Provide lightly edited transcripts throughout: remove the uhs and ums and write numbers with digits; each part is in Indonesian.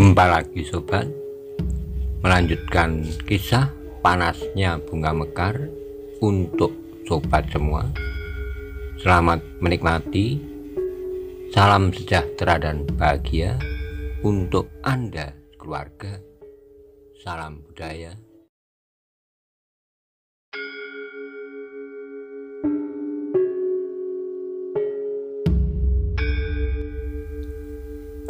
Jumpa lagi sobat, melanjutkan kisah panasnya bunga mekar untuk sobat semua. Selamat menikmati. Salam sejahtera dan bahagia untuk Anda keluarga. Salam budaya.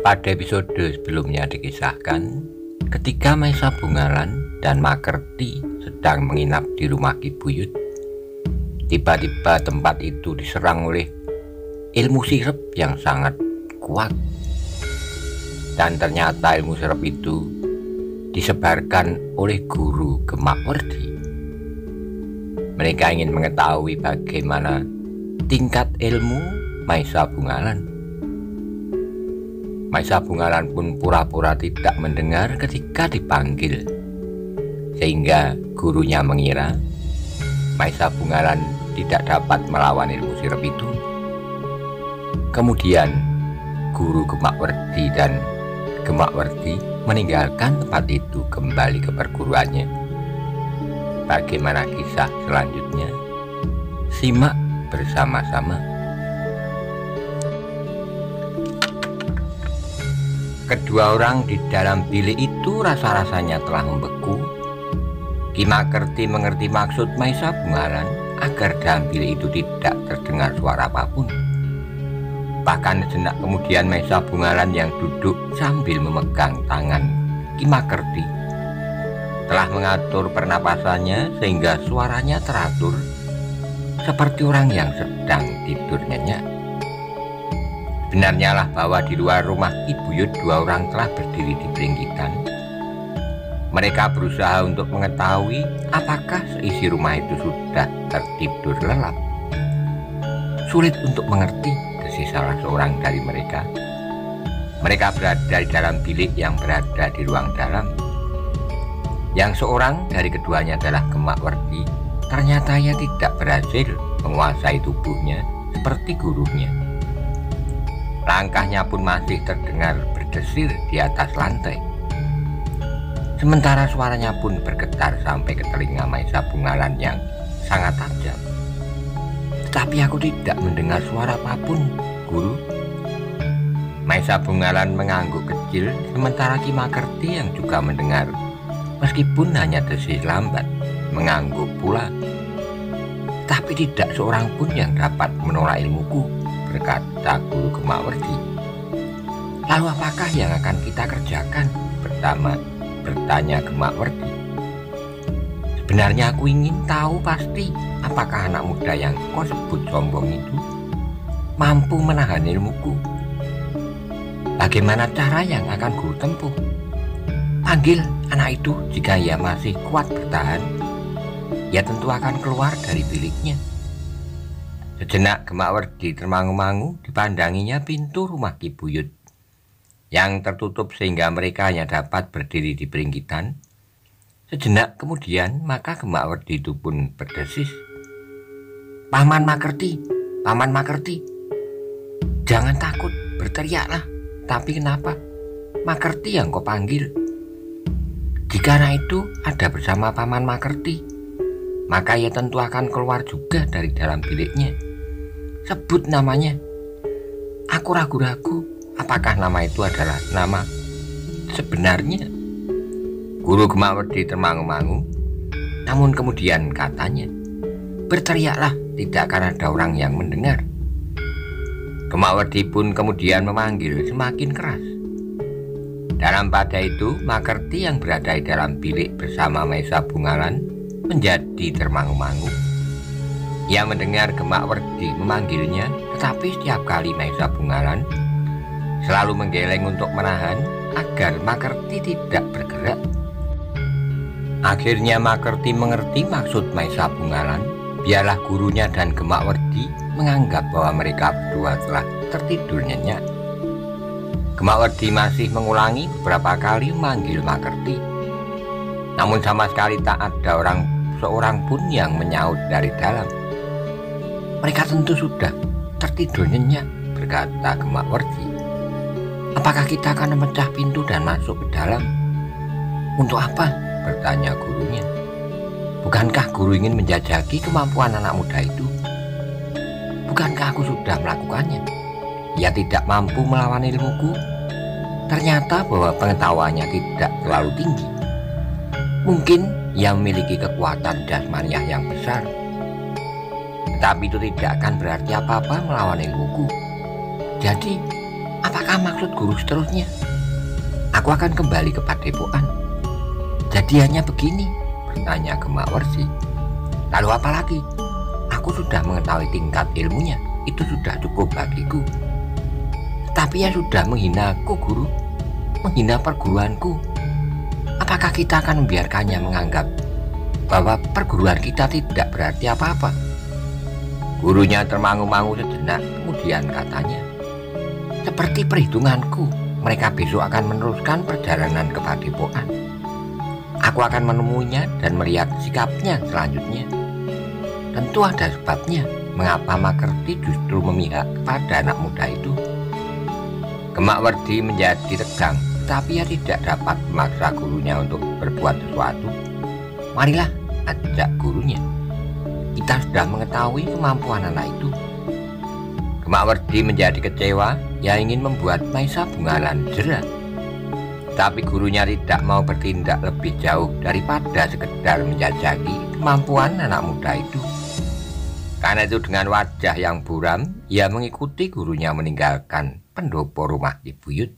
Pada episode sebelumnya dikisahkan ketika Maisa Bungalan dan Makerti sedang menginap di rumah Ki Buyut, tiba-tiba tempat itu diserang oleh ilmu sirep yang sangat kuat. Dan ternyata ilmu sirep itu disebarkan oleh guru Gemakwerdi. Mereka ingin mengetahui bagaimana tingkat ilmu Maisa Bungalan. Maisa Bungalan pun pura-pura tidak mendengar ketika dipanggil, sehingga gurunya mengira Maisa Bungalan tidak dapat melawan ilmu sirep itu. Kemudian guru Gemakwerdi dan Gemakwerdi meninggalkan tempat itu kembali ke perguruannya. Bagaimana kisah selanjutnya? Simak bersama-sama. Kedua orang di dalam bilik itu rasa-rasanya telah membeku. Ki Makerti mengerti maksud Maisa Bungalan agar dalam bilik itu tidak terdengar suara apapun. Bahkan sejenak kemudian Maisa Bungalan yang duduk sambil memegang tangan Ki Makerti telah mengatur pernapasannya sehingga suaranya teratur seperti orang yang sedang tidur nyenyak. Benarnya lah bahwa di luar rumah Ki Buyut dua orang telah berdiri di peringgitan. Mereka berusaha untuk mengetahui apakah seisi rumah itu sudah tertidur lelap. Sulit untuk mengerti, desis salah seorang dari mereka. Mereka berada di dalam bilik yang berada di ruang dalam. Yang seorang dari keduanya adalah Gemakwerdi. Ternyata ia tidak berhasil menguasai tubuhnya seperti gurunya. Langkahnya pun masih terdengar berdesir di atas lantai. Sementara suaranya pun bergetar sampai ke telinga Maisa Bungalan yang sangat tajam. Tetapi aku tidak mendengar suara apapun, guru. Maisa Bungalan mengangguk kecil, sementara Ki Makerti yang juga mendengar, meskipun hanya desis lambat, mengangguk pula. Tapi tidak seorang pun yang dapat menolak ilmuku, berkata guru Gemakwerdi. Lalu apakah yang akan kita kerjakan? Bertanya Gemakwerdi. Sebenarnya aku ingin tahu pasti apakah anak muda yang kau sebut sombong itu mampu menahan ilmuku. Bagaimana cara yang akan guru tempuh? Panggil anak itu, jika ia masih kuat bertahan, ia tentu akan keluar dari biliknya. Sejenak Gemakwerdi termangu-mangu, dipandanginya pintu rumah Ki Buyut yang tertutup sehingga mereka hanya dapat berdiri di peringgitan. Sejenak kemudian maka Gemakwerdi itu pun berdesis. Paman Makerti, Paman Makerti, jangan takut, berteriaklah. Tapi kenapa Makerti yang kau panggil? Jika anak itu ada bersama Paman Makerti, maka ia tentu akan keluar juga dari dalam biliknya. Sebut namanya. Aku ragu-ragu apakah nama itu adalah nama sebenarnya. Guru Gemakwerdi termangu-mangu, namun kemudian katanya, berteriaklah, tidak akan ada orang yang mendengar. Gemakwerdi pun kemudian memanggil semakin keras. Dalam pada itu Makerti yang berada di dalam bilik bersama Maisa Bungalan menjadi termangu-mangu. Ia mendengar Gemakwerdi memanggilnya, tetapi setiap kali Maisa Bungalan selalu menggeleng untuk menahan agar Makerti tidak bergerak. Akhirnya Makerti mengerti maksud Maisa Bungalan. Biarlah gurunya dan Gemakwerdi menganggap bahwa mereka berdua telah tertidur nyenyak. Gemakwerdi masih mengulangi beberapa kali memanggil Makerti, namun sama sekali tak ada seorang pun yang menyaut dari dalam. Mereka tentu sudah tertidur nyenyak, berkata Gemakwerdi. Apakah kita akan memecah pintu dan masuk ke dalam? Untuk apa? Bertanya gurunya. Bukankah guru ingin menjajaki kemampuan anak muda itu? Bukankah aku sudah melakukannya? Ia tidak mampu melawan ilmuku. Ternyata bahwa pengetahuannya tidak terlalu tinggi. Mungkin ia memiliki kekuatan jasmaniah yang besar. Tetapi itu tidak akan berarti apa-apa melawan ilmuku. Jadi, apakah maksud guru seterusnya? Aku akan kembali ke padepokan. Jadi hanya begini, bertanya Gemawarsi. Lalu apa lagi? Aku sudah mengetahui tingkat ilmunya, itu sudah cukup bagiku. Tapi ia sudah menghinaku, guru, menghina perguruanku. Apakah kita akan membiarkannya menganggap bahwa perguruan kita tidak berarti apa-apa? Gurunya termangu-mangu sejenak, kemudian katanya, seperti perhitunganku, mereka besok akan meneruskan perjalanan ke padepokan. Aku akan menemuinya dan melihat sikapnya selanjutnya. Tentu ada sebabnya mengapa Makerti justru memihak kepada anak muda itu. Gemawardi menjadi tegang, tapi ia tidak dapat memaksa gurunya untuk berbuat sesuatu. Marilah, ajak gurunya. Kita sudah mengetahui kemampuan anak itu. Gemawardi menjadi kecewa, ia ingin membuat Maisa Bungalan jera. Tapi gurunya tidak mau bertindak lebih jauh daripada sekedar menjajaki kemampuan anak muda itu. Karena itu dengan wajah yang buram, ia mengikuti gurunya meninggalkan pendopo rumah Ki Buyut.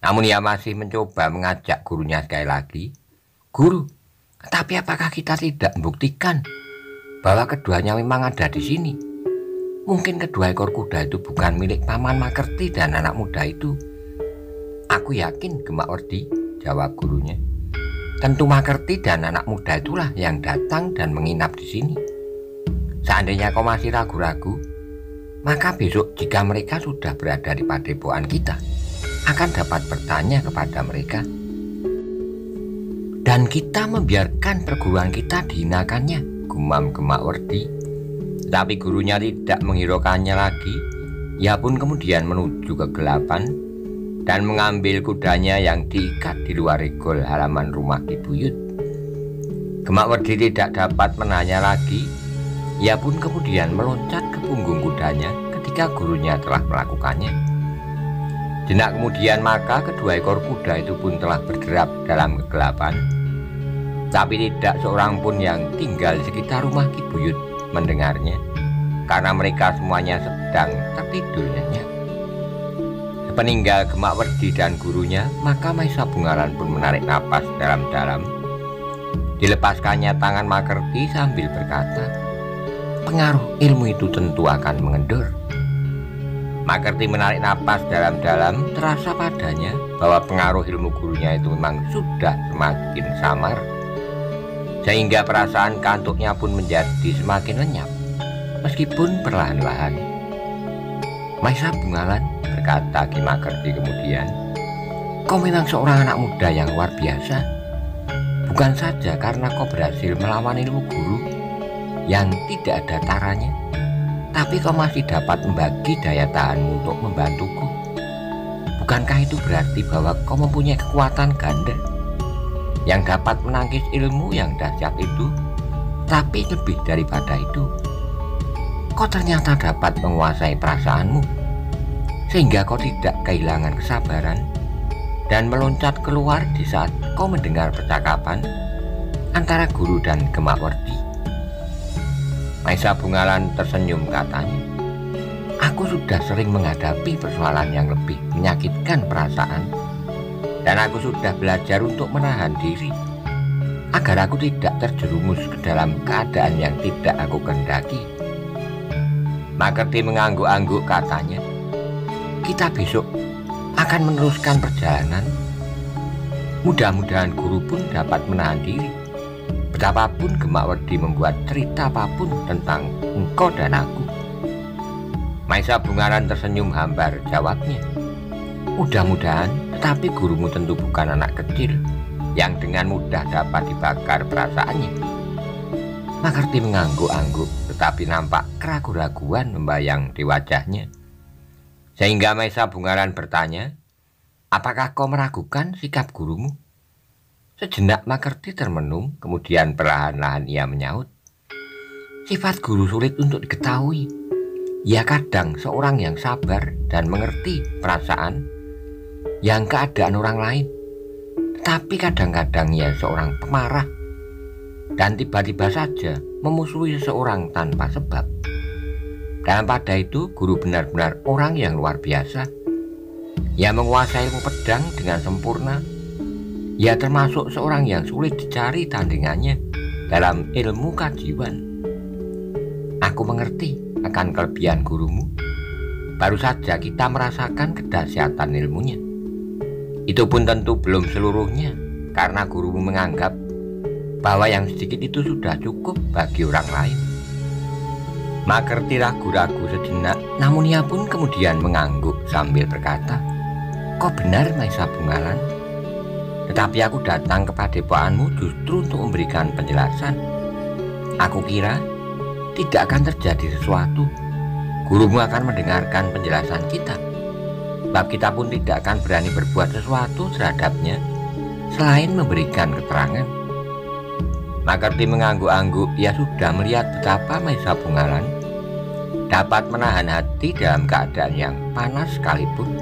Namun ia masih mencoba mengajak gurunya sekali lagi. Guru, tapi apakah kita tidak membuktikan bahwa keduanya memang ada di sini? Mungkin kedua ekor kuda itu bukan milik Paman Makerti dan anak muda itu. Aku yakin, Gemawardi, jawab gurunya. Tentu Makerti dan anak muda itulah yang datang dan menginap di sini. Seandainya kau masih ragu-ragu, maka besok jika mereka sudah berada di padepokan kita, akan dapat bertanya kepada mereka. Dan kita membiarkan perguruan kita dihinakannya, gumam Gemawardi. Tapi gurunya tidak menghiraukannya lagi. Ia pun kemudian menuju kegelapan dan mengambil kudanya yang diikat di luar regol halaman rumah Ki Buyut. Gemawardi tidak dapat menanya lagi. Ia pun kemudian meloncat ke punggung kudanya ketika gurunya telah melakukannya. Jenak kemudian maka kedua ekor kuda itu pun telah berderap dalam kegelapan. Tapi tidak seorang pun yang tinggal di sekitar rumah Ki Buyut mendengarnya, karena mereka semuanya sedang tertidur nyenyak. Sepeninggal Gemawardi dan gurunya, maka Maisa Bungalan pun menarik napas dalam-dalam. Dilepaskannya tangan Makerti sambil berkata, pengaruh ilmu itu tentu akan mengendur. Makerti menarik napas dalam-dalam, terasa padanya bahwa pengaruh ilmu gurunya itu memang sudah semakin samar, sehingga perasaan kantuknya pun menjadi semakin lenyap, meskipun perlahan-lahan. Maisa Bungalan, berkata Ki Makerti kemudian, kau memang seorang anak muda yang luar biasa. Bukan saja karena kau berhasil melawan ilmu guru yang tidak ada taranya, tapi kau masih dapat membagi daya tahanmu untuk membantuku. Bukankah itu berarti bahwa kau mempunyai kekuatan ganda yang dapat menangkis ilmu yang dahsyat itu? Tapi lebih daripada itu, kau ternyata dapat menguasai perasaanmu, sehingga kau tidak kehilangan kesabaran dan meloncat keluar di saat kau mendengar percakapan antara guru dan Gemawardi. Maisa Bungalan tersenyum, katanya, aku sudah sering menghadapi persoalan yang lebih menyakitkan perasaan, dan aku sudah belajar untuk menahan diri agar aku tidak terjerumus ke dalam keadaan yang tidak aku kehendaki. Makerti mengangguk-angguk, katanya, kita besok akan meneruskan perjalanan. Mudah-mudahan guru pun dapat menahan diri. Betapapun Gemawardi membuat cerita apapun tentang engkau dan aku. Maisa Bungalan tersenyum hambar, jawabnya, mudah-mudahan, tetapi gurumu tentu bukan anak kecil yang dengan mudah dapat dibakar perasaannya. Makerti mengangguk-angguk, tetapi nampak keraguan-raguan membayang di wajahnya. Sehingga Maesa Bungaran bertanya, apakah kau meragukan sikap gurumu? Sejenak Makerti termenung, kemudian perlahan-lahan ia menyaut, sifat guru sulit untuk diketahui. Ia kadang seorang yang sabar dan mengerti perasaan yang keadaan orang lain. Tetapi kadang-kadang ia seorang pemarah dan tiba-tiba saja memusuhi seseorang tanpa sebab. Dan pada itu guru benar-benar orang yang luar biasa. Ia menguasai ilmu pedang dengan sempurna. Ia termasuk seorang yang sulit dicari tandingannya dalam ilmu kajiwan. Aku mengerti akan kelebihan gurumu. Baru saja kita merasakan kedahsyatan ilmunya. Itu pun tentu belum seluruhnya, karena gurumu menganggap bahwa yang sedikit itu sudah cukup bagi orang lain. Makerti ragu-ragu sejenak, namun ia pun kemudian mengangguk sambil berkata, kau benar Maesa Bungaran, tetapi aku datang ke padepokanmu justru untuk memberikan penjelasan. Aku kira tidak akan terjadi sesuatu. Gurumu akan mendengarkan penjelasan kita, sebab kita pun tidak akan berani berbuat sesuatu terhadapnya selain memberikan keterangan. Makerti mengangguk-angguk. Ia sudah melihat betapa Maesa Bungaran dapat menahan hati dalam keadaan yang panas sekalipun.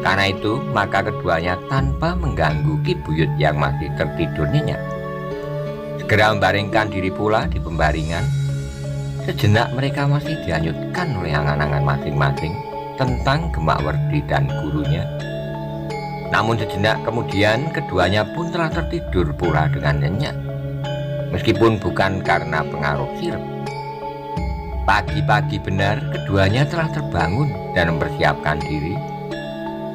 Karena itu, maka keduanya tanpa mengganggu Ki Buyut yang masih tertidur nyenyak, segera membaringkan diri pula di pembaringan. Sejenak mereka masih dihanyutkan oleh angan-angan masing-masing tentang Gemakwerdi dan gurunya. Namun sejenak kemudian keduanya pun telah tertidur pula dengan nyenyak, meskipun bukan karena pengaruh sirup. Pagi-pagi benar keduanya telah terbangun dan mempersiapkan diri.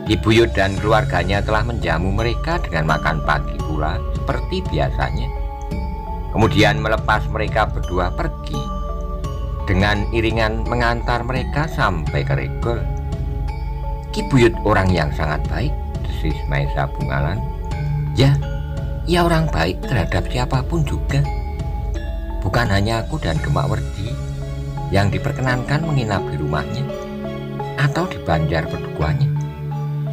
Ki Buyut dan keluarganya telah menjamu mereka dengan makan pagi pula seperti biasanya. Kemudian melepas mereka berdua pergi dengan iringan mengantar mereka sampai ke Regol. Ki Buyut orang yang sangat baik, desis Maesa Bungaran. Ya, ia orang baik terhadap siapapun juga. Bukan hanya aku dan Gemakwerdi yang diperkenankan menginap di rumahnya atau di Banjar Pedukuhannya,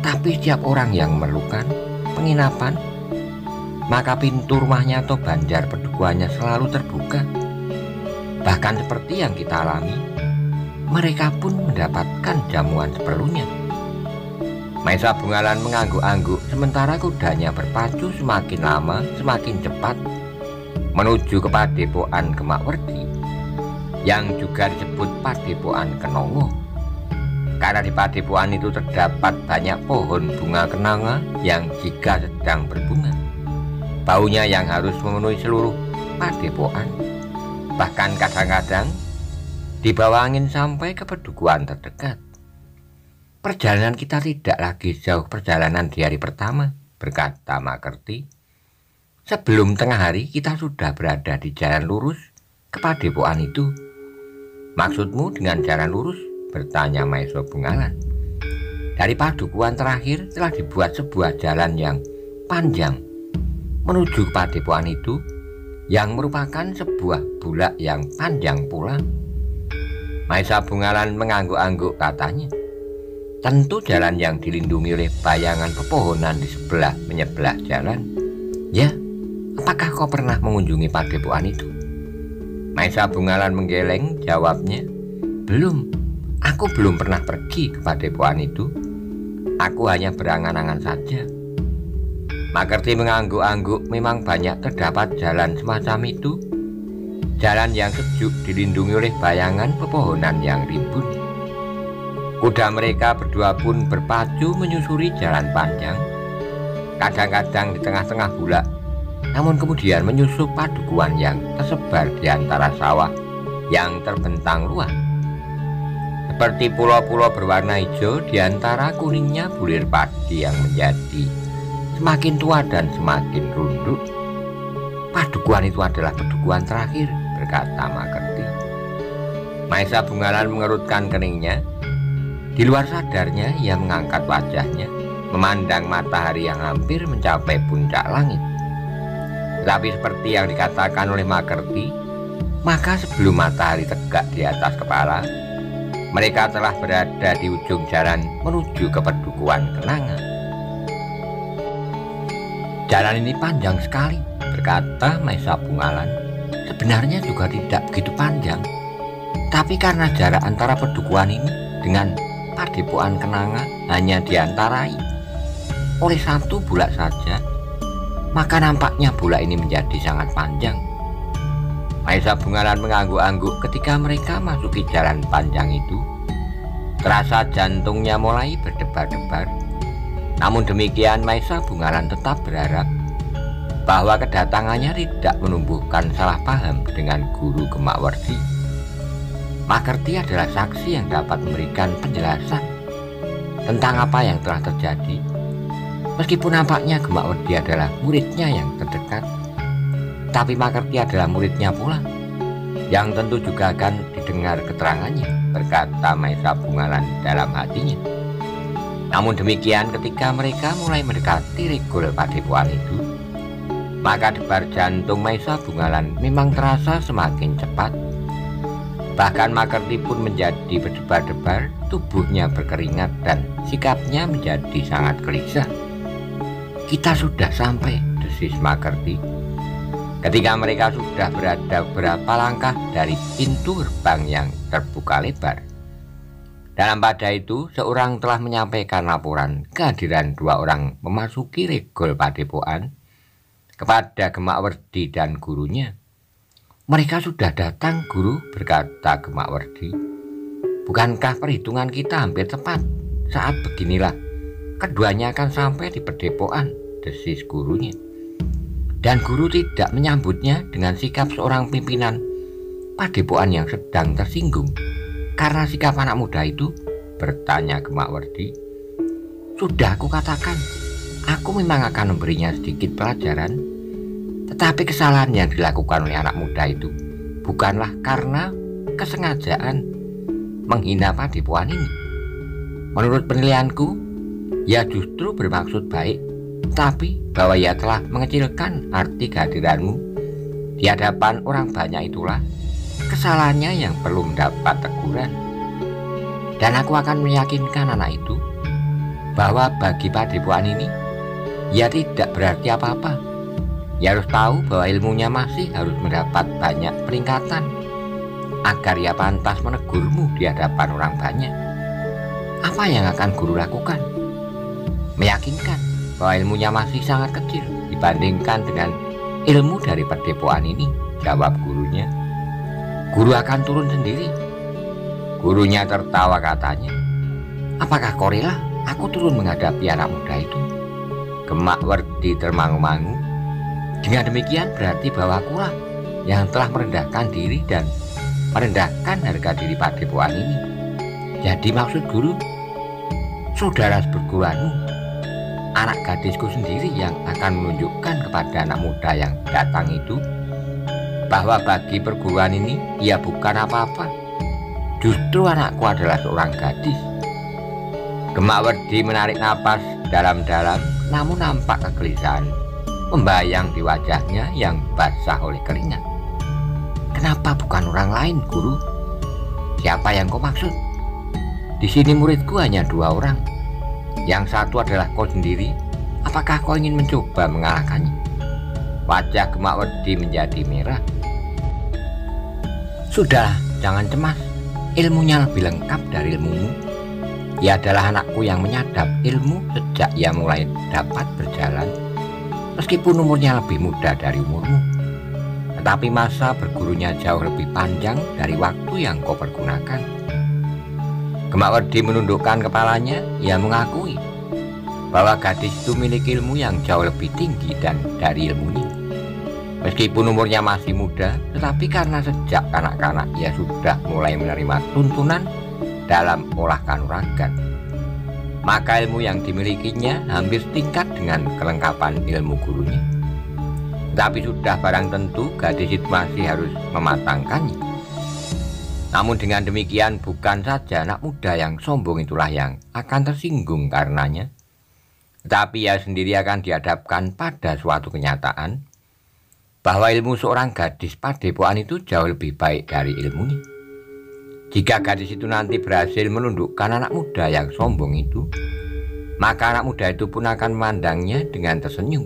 tapi setiap orang yang memerlukan penginapan, maka pintu rumahnya atau Banjar Pedukuhannya selalu terbuka. Bahkan seperti yang kita alami, mereka pun mendapatkan jamuan seperlunya. Maesa Bungaran mengangguk-angguk sementara kudanya berpacu semakin lama semakin cepat menuju ke padepokan Gemakwerdi, yang juga disebut Padepokan Kenanga. Karena di padepokan itu terdapat banyak pohon bunga kenanga yang jika sedang berbunga, baunya yang harus memenuhi seluruh padepokan. Bahkan kadang-kadang dibawa angin sampai ke pedukuhan terdekat. Perjalanan kita tidak lagi jauh perjalanan di hari pertama, berkata Makerti. Sebelum tengah hari kita sudah berada di jalan lurus ke padepokan itu. Maksudmu dengan jalan lurus? Bertanya Maesa Bungaran. Dari padukuhan terakhir telah dibuat sebuah jalan yang panjang menuju ke padepokan itu, yang merupakan sebuah bulak yang panjang pula. Maesa Bungaran mengangguk-angguk, katanya, tentu jalan yang dilindungi oleh bayangan pepohonan di sebelah menyebelah jalan. Ya, apakah kau pernah mengunjungi padepokan itu? Maesa Bungaran menggeleng, jawabnya. Belum, aku belum pernah pergi ke padepokan itu. Aku hanya berangan-angan saja. Makerti mengangguk-angguk. Memang banyak terdapat jalan semacam itu. Jalan yang sejuk dilindungi oleh bayangan pepohonan yang rimbun. Kuda mereka berdua pun berpacu menyusuri jalan panjang, kadang-kadang di tengah-tengah bulak, namun kemudian menyusup padukuhan yang tersebar di antara sawah yang terbentang luas. Seperti pulau-pulau berwarna hijau di antara kuningnya bulir padi yang menjadi semakin tua dan semakin runduk. Padukuhan itu adalah padukuhan terakhir, berkata Makerti. Maesa Bungaran mengerutkan keningnya. Di luar sadarnya ia mengangkat wajahnya, memandang matahari yang hampir mencapai puncak langit. Tapi seperti yang dikatakan oleh Makerti, maka sebelum matahari tegak di atas kepala, Mereka telah berada di ujung jalan menuju ke Pedukuhan Kenanga. "Jalan ini panjang sekali," berkata Maesa Bungalan. "Sebenarnya juga tidak begitu panjang, tapi karena jarak antara pedukuhan ini dengan Padepokan Kenanga hanya diantarai oleh satu bulak saja, maka nampaknya bulak ini menjadi sangat panjang." Maesa Bungalan mengangguk-angguk ketika mereka masuki jalan panjang itu. Terasa jantungnya mulai berdebar-debar. Namun demikian Maesa Bungalan tetap berharap bahwa kedatangannya tidak menumbuhkan salah paham dengan Guru Gemakwerdi. Makerti adalah saksi yang dapat memberikan penjelasan tentang apa yang telah terjadi. Meskipun nampaknya Gemakwerdi adalah muridnya yang terdekat, tapi Makerti adalah muridnya pula, yang tentu juga akan didengar keterangannya, berkata Maesa Bungalan dalam hatinya. Namun demikian ketika mereka mulai mendekati regol Padepokan itu, maka debar jantung Maesa Bungalan memang terasa semakin cepat. Bahkan Makerti pun menjadi berdebar-debar, tubuhnya berkeringat dan sikapnya menjadi sangat gelisah. "Kita sudah sampai," desis Makerti. Ketika mereka sudah berada beberapa langkah dari pintu gerbang yang terbuka lebar. Dalam pada itu, seorang telah menyampaikan laporan kehadiran dua orang memasuki regol Padepokan kepada Gemakwerdi dan gurunya. "Mereka sudah datang, Guru," berkata Gemakwerdi. "Bukankah perhitungan kita hampir tepat? Saat beginilah keduanya akan sampai di Padepokan," desis gurunya. Dan guru tidak menyambutnya dengan sikap seorang pimpinan Padepokan yang sedang tersinggung karena sikap anak muda itu, bertanya Gemakwerdi. "Sudah aku katakan, aku memang akan memberinya sedikit pelajaran, tetapi kesalahan yang dilakukan oleh anak muda itu bukanlah karena kesengajaan menghina Padepokan ini. Menurut penilaianku, ia justru bermaksud baik, tapi bahwa ia telah mengecilkan arti kehadiranmu di hadapan orang banyak itulah kesalahannya yang perlu mendapat teguran. Dan aku akan meyakinkan anak itu bahwa bagi Padepokan ini ia tidak berarti apa-apa. Ia harus tahu bahwa ilmunya masih harus mendapat banyak peringkatan agar ia pantas menegurmu di hadapan orang banyak. Apa yang akan guru lakukan? Meyakinkan bahwa ilmunya masih sangat kecil dibandingkan dengan ilmu dari Padepokan ini, jawab gurunya. "Guru akan turun sendiri." Gurunya tertawa, katanya. "Apakah kau rela aku turun menghadapi anak muda itu?" Gemakwerdi termangu-mangu. "Dengan demikian berarti bahwa akulah yang telah merendahkan diri dan merendahkan harga diri Padepokan ini. Jadi maksud guru, saudara seperguruanmu, anak gadisku sendiri yang akan menunjukkan kepada anak muda yang datang itu bahwa bagi perguruan ini ia bukan apa-apa. Justru anakku adalah seorang gadis." Gemakwerdi menarik napas dalam-dalam, namun nampak kegelisahan membayang di wajahnya yang basah oleh keringat. "Kenapa bukan orang lain, Guru? Siapa yang kau maksud? Di sini muridku hanya dua orang. Yang satu adalah kau sendiri. Apakah kau ingin mencoba mengalahkannya?" Wajah Gemakwerdi menjadi merah. "Sudah, jangan cemas. Ilmunya lebih lengkap dari ilmumu. Ia adalah anakku yang menyadap ilmu sejak ia mulai dapat berjalan. Meskipun umurnya lebih muda dari umurmu, tetapi masa bergurunya jauh lebih panjang dari waktu yang kau pergunakan." Gemakwerdi menundukkan kepalanya. Ia mengakui bahwa gadis itu memiliki ilmu yang jauh lebih tinggi dan dari ilmunya. Meskipun umurnya masih muda, tetapi karena sejak kanak-kanak ia sudah mulai menerima tuntunan dalam olah kanuragan, maka ilmu yang dimilikinya hampir setingkat dengan kelengkapan ilmu gurunya. Tetapi sudah barang tentu gadis itu masih harus mematangkannya. Namun dengan demikian bukan saja anak muda yang sombong itulah yang akan tersinggung karenanya, tetapi ia sendiri akan dihadapkan pada suatu kenyataan bahwa ilmu seorang gadis Padepokan itu jauh lebih baik dari ilmunya. Jika gadis itu nanti berhasil menundukkan anak muda yang sombong itu, maka anak muda itu pun akan memandangnya dengan tersenyum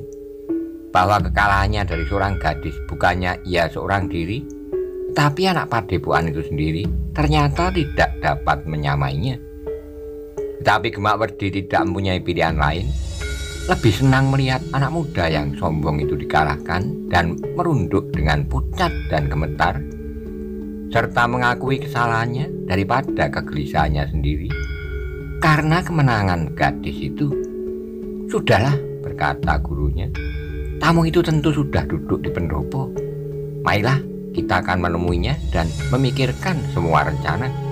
bahwa kekalahannya dari seorang gadis bukannya ia seorang diri, tapi anak padepokan itu sendiri ternyata tidak dapat menyamainya. Tetapi Gemakwerdi tidak mempunyai pilihan lain, lebih senang melihat anak muda yang sombong itu dikalahkan dan merunduk dengan pucat dan gemetar, serta mengakui kesalahannya daripada kegelisahannya sendiri karena kemenangan gadis itu. "Sudahlah," berkata gurunya, "tamu itu tentu sudah duduk di pendopo. Marilah kita akan menemuinya dan memikirkan semua rencana."